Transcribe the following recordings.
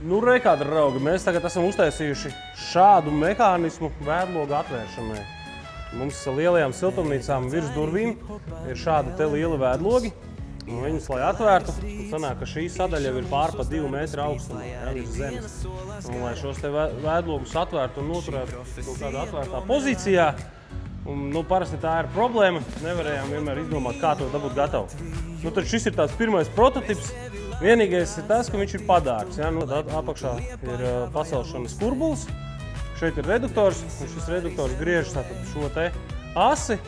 Nu, kā draugi, mēs tagad esam uztaisījuši šādu mehānismu vēdlogu atvēršanai. Mums lielajām siltumnīcām virs durvīm ir šādi te lieli vēdlogi. Un viņus, lai atvērtu, sanāk, ka šī sadaļa jau ir pār pa 2 metru augstumā, virs zemes. Un, lai šos te vēdlogus atvērtu un noturētu kaut kādā atvērtā pozīcijā, un, parasti tā ir problēma, nevarējām vienmēr izdomāt, kā to dabūt gatavu. Tad šis ir tāds pirmais prototips. Vienīgais ir tas, ka viņš ir padārgs. Apakšā ir pacelšanas kurbulis, šeit ir reduktors, un šis reduktors griež šo te asi,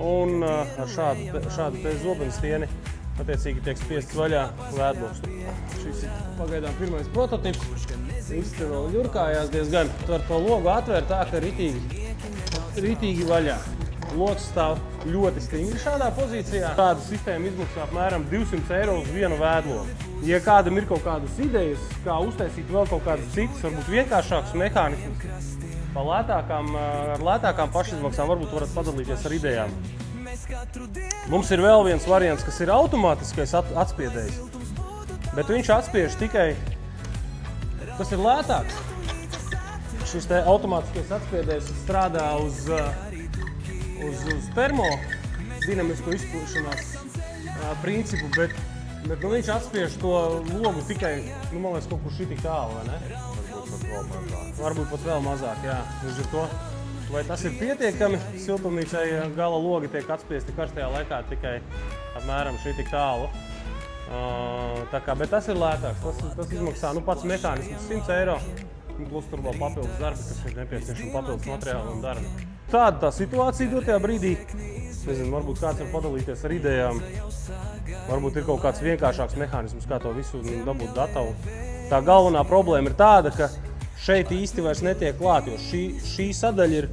un ar šādu te zobenstieni attiecīgi tiek spiests vaļā vēdlogs. Šis ir pagaidām pirmais prototips. Īsti vēl ļurkājās diezgan. Var to logu atvērt tā, ka ritīgi vaļā. Logs stāv ļoti stingri šādā pozīcijā. Tāda sistēma izmaksā apmēram 200 eiro uz vienu vēdlogu. Ja kādam ir kaut kādas idejas, kā uztaisīt vēl kaut kādas citas, varbūt vienkāršākas mehānismus, ar lētākām pašizmaksām varbūt varat padalīties ar idejām. Mums ir vēl viens variants, kas ir automātiskais atspiedējs, bet viņš atspiež tikai, tas ir lētāks. Šis te automātiskais atspiedējs strādā uz termodinamisko izpūšanās principu, bet viņš atspiež to logu tikai, man liekas, kaut kur šitik tālu, vai ne? Varbūt pat vēl mazāk, jā. Līdz ar to, vai tas ir pietiekami, siltumnīcai gala logi tiek atspiesti karstajā laikā tikai apmēram šitik tālu. Bet tas ir lētāks, tas izmaksā, pats mehānisms 100 eiro, plus tur vēl papildus darbi, kas ir nepieciešami papildus materiāli un darbi. Tāda tā situācija dotajā brīdī. Nezinu, varbūt kāds var padalīties ar idejām. Varbūt ir kaut kāds vienkāršāks mehānisms, kā to visu dabūt gatavu. Tā galvenā problēma ir tāda, ka šeit īsti vairs netiek klāt, jo šī sadaļa ir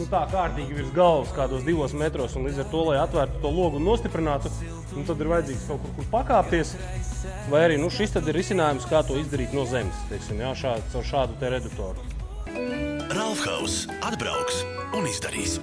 tā kārtīgi virs galvas kādos 2 metros, un līdz ar to, lai atvērtu to logu un nostiprinātu, tad ir vajadzīgs kaut kur pakāpties. Vai arī šis tad ir risinājums, kā to izdarīt no zemes, teiksim, caur šādu te reduktoru. Ralfhaus atbrauks un izdarīs.